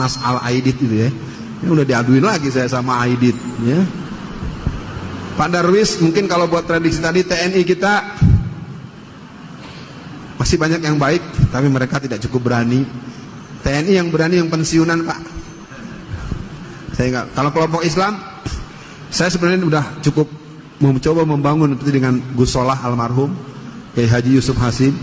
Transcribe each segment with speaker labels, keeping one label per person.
Speaker 1: Mas Al Aidit itu ya. Ini udah diaduin lagi saya sama Aidit ya. Pak Darwis, mungkin kalau buat prediksi tadi TNI kita masih banyak yang baik, tapi mereka tidak cukup berani. TNI yang berani yang pensiunan, Pak. Saya enggak. Kalau kelompok Islam, saya sebenarnya udah cukup mencoba membangun seperti dengan Gus Solah almarhum, Kiai Haji Yusuf Hasim,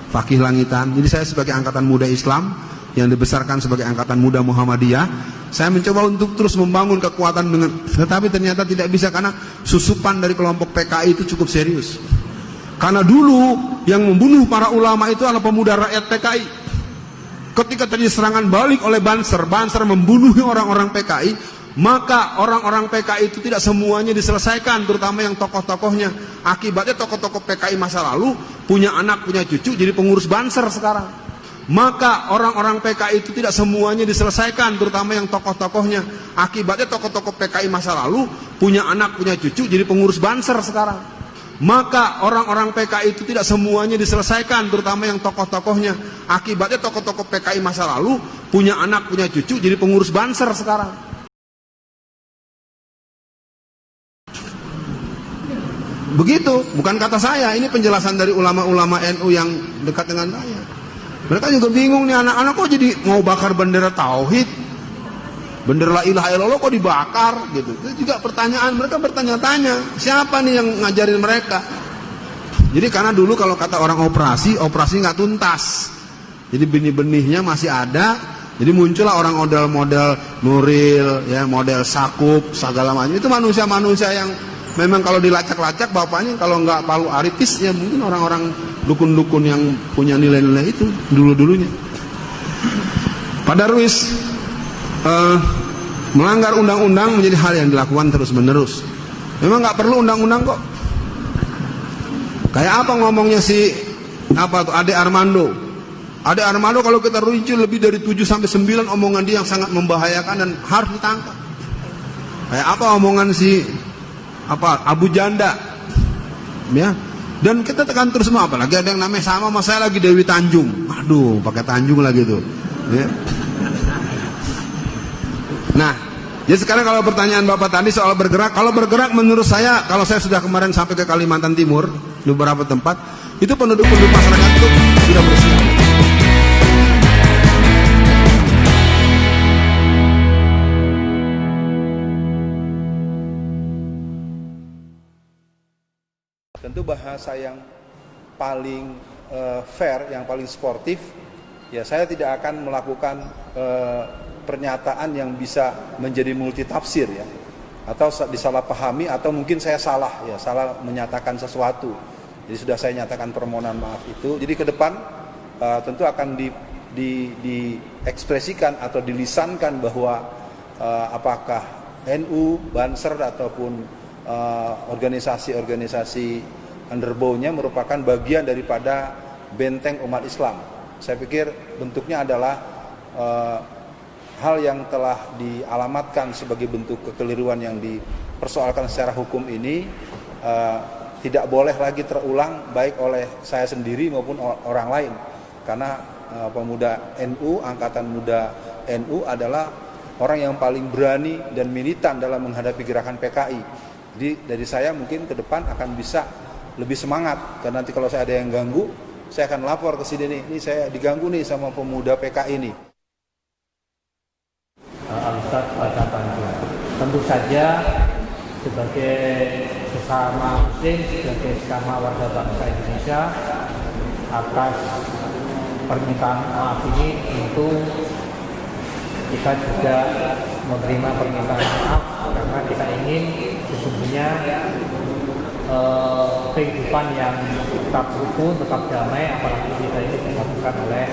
Speaker 1: Fakih Langitan. Jadi saya sebagai angkatan muda Islam yang dibesarkan sebagai angkatan muda Muhammadiyah, saya mencoba untuk terus membangun kekuatan dengan, tetapi ternyata tidak bisa karena susupan dari kelompok PKI itu cukup serius. Karena dulu yang membunuh para ulama itu adalah pemuda rakyat PKI. Ketika terjadi serangan balik oleh Banser membunuh orang-orang PKI, maka orang-orang PKI itu tidak semuanya diselesaikan, terutama yang tokoh-tokohnya. Akibatnya tokoh-tokoh PKI masa lalu punya anak, punya cucu, jadi pengurus Banser sekarang. Maka orang-orang PKI itu tidak semuanya diselesaikan, terutama yang tokoh-tokohnya. Akibatnya tokoh-tokoh PKI masa lalu punya anak, punya cucu, jadi pengurus Banser sekarang. Maka orang-orang PKI itu tidak semuanya diselesaikan, terutama yang tokoh-tokohnya. Akibatnya tokoh-tokoh PKI masa lalu punya anak, punya cucu, jadi pengurus Banser sekarang. Begitu, bukan kata saya, ini penjelasan dari ulama-ulama NU yang dekat dengan saya. Mereka juga bingung nih, anak-anak kok jadi mau bakar bendera tauhid, bendera la ilaha illallah kok dibakar gitu. Itu juga pertanyaan, mereka bertanya-tanya, siapa nih yang ngajarin mereka? Jadi karena dulu kalau kata orang operasi nggak tuntas. Jadi benih-benihnya masih ada. Jadi muncullah orang model Nuril, ya, model Sakup, segala macam. Itu manusia-manusia yang memang kalau dilacak-lacak bapaknya kalau nggak Palu Arifis, ya mungkin orang-orang dukun-dukun yang punya nilai-nilai itu dulu-dulunya. Pak Darwis, melanggar undang-undang menjadi hal yang dilakukan terus-menerus. Memang nggak perlu undang-undang kok. Kayak apa ngomongnya si Ade Armando. Ade Armando kalau kita rinci lebih dari 7-9 omongan dia yang sangat membahayakan dan harus ditangkap. Kayak apa omongan si Abu Janda, ya. Dan kita tekan terus semua, apalagi ada yang namanya sama saya lagi Dewi Tanjung. Aduh, pakai Tanjung lagi tuh. Ya. Nah, jadi sekarang kalau pertanyaan Bapak tadi soal bergerak, kalau bergerak menurut saya, kalau saya sudah kemarin sampai ke Kalimantan Timur, di beberapa tempat, itu penduduk-penduduk masyarakat itu sudah bersiap.
Speaker 2: Tentu bahasa yang paling fair, yang paling sportif, ya saya tidak akan melakukan pernyataan yang bisa menjadi multitafsir ya, atau disalahpahami, atau mungkin saya salah menyatakan sesuatu. Jadi sudah saya nyatakan permohonan maaf itu. Jadi ke depan tentu akan diekspresikan atau dilisankan bahwa apakah NU, Banser ataupun organisasi-organisasi underbow-nya merupakan bagian daripada benteng umat Islam. Saya pikir bentuknya adalah hal yang telah dialamatkan sebagai bentuk kekeliruan yang dipersoalkan secara hukum ini, tidak boleh lagi terulang baik oleh saya sendiri maupun orang lain. Karena pemuda NU, angkatan muda NU adalah orang yang paling berani dan militan dalam menghadapi gerakan PKI. Jadi dari saya mungkin ke depan akan bisa lebih semangat, karena nanti kalau saya ada yang ganggu, saya akan lapor ke sini nih, ini saya diganggu nih sama pemuda PKI ini.
Speaker 3: Al-Ustadz Pada Tanjung, tentu saja sebagai sesama muslim, sebagai sesama warga bangsa Indonesia, atas permintaan maaf ini tentu kita juga menerima permintaan maaf, karena kita ingin sesungguhnya kehidupan yang tetap rukun, tetap damai, apalagi kita ini dilakukan oleh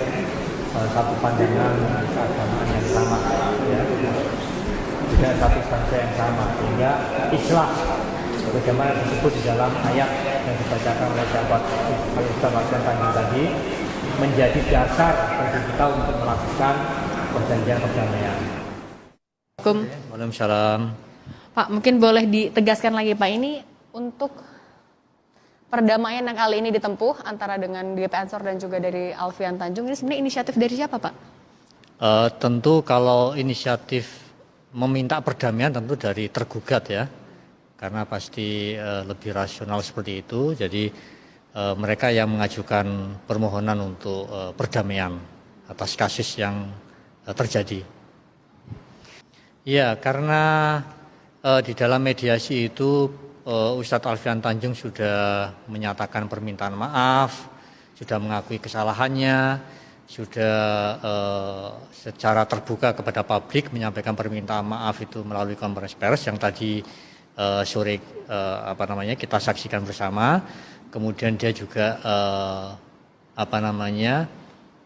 Speaker 3: satu pandangan keagamaan yang sama, ya, juga satu bangsa yang sama, sehingga islah bagaimana disebut di dalam ayat yang dibacakan oleh sahabat Al-Ustadz Pada Tanjung tadi, menjadi dasar bagi kita untuk melakukan perjanjian perdamaian.
Speaker 4: Waalaikumsalam.
Speaker 5: Pak, mungkin boleh ditegaskan lagi Pak, ini untuk perdamaian yang kali ini ditempuh antara dengan GP Ansor dan juga dari Alfian Tanjung, ini sebenarnya inisiatif dari siapa Pak?
Speaker 3: Tentu kalau inisiatif meminta perdamaian tentu dari tergugat ya, karena pasti lebih rasional seperti itu. Jadi mereka yang mengajukan permohonan untuk perdamaian atas kasus yang terjadi. Ya, karena di dalam mediasi itu Ustadz Alfian Tanjung sudah menyatakan permintaan maaf, sudah mengakui kesalahannya, sudah secara terbuka kepada publik menyampaikan permintaan maaf itu melalui konferensi pers yang tadi sore kita saksikan bersama. Kemudian dia juga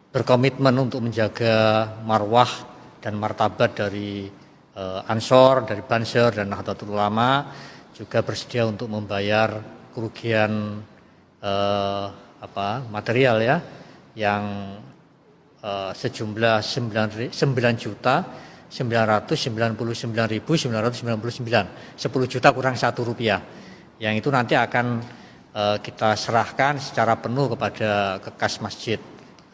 Speaker 3: berkomitmen untuk menjaga marwah dan martabat dari Ansor, dari Banser dan Nahdlatul Ulama, juga bersedia untuk membayar kerugian material ya yang sejumlah 9.999.999, 10 juta kurang Rp1, yang itu nanti akan kita serahkan secara penuh kepada Kekas Masjid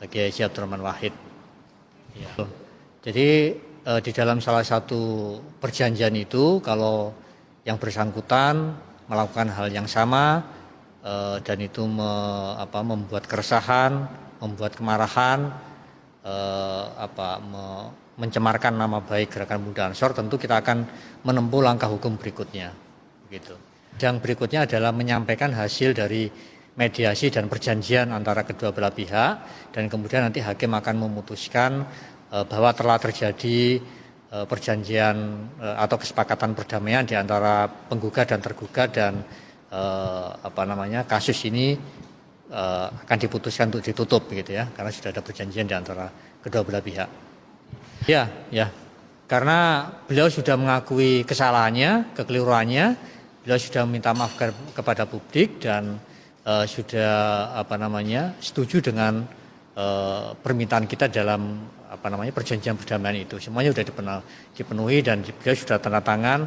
Speaker 3: Kiai Haji Abdurrahman Wahid. Ya. Jadi di dalam salah satu perjanjian itu, kalau yang bersangkutan melakukan hal yang sama dan itu membuat keresahan, membuat kemarahan, mencemarkan nama baik Gerakan Pemuda Ansor, tentu kita akan menempuh langkah hukum berikutnya. Begitu. Yang berikutnya adalah menyampaikan hasil dari mediasi dan perjanjian antara kedua belah pihak, dan kemudian nanti hakim akan memutuskan bahwa telah terjadi perjanjian atau kesepakatan perdamaian di antara penggugat dan tergugat, dan kasus ini akan diputuskan untuk ditutup begitu ya, karena sudah ada perjanjian di antara kedua belah pihak. Ya, karena beliau sudah mengakui kesalahannya, kekeliruannya, beliau sudah meminta maaf kepada publik dan sudah setuju dengan permintaan kita dalam perjanjian perdamaian itu. Semuanya sudah dipenuhi dan beliau sudah tanda tangan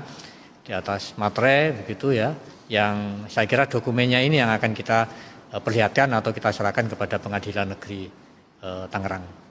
Speaker 3: di atas materai begitu ya, yang saya kira dokumennya ini yang akan kita perlihatkan atau kita serahkan kepada Pengadilan Negeri Tangerang.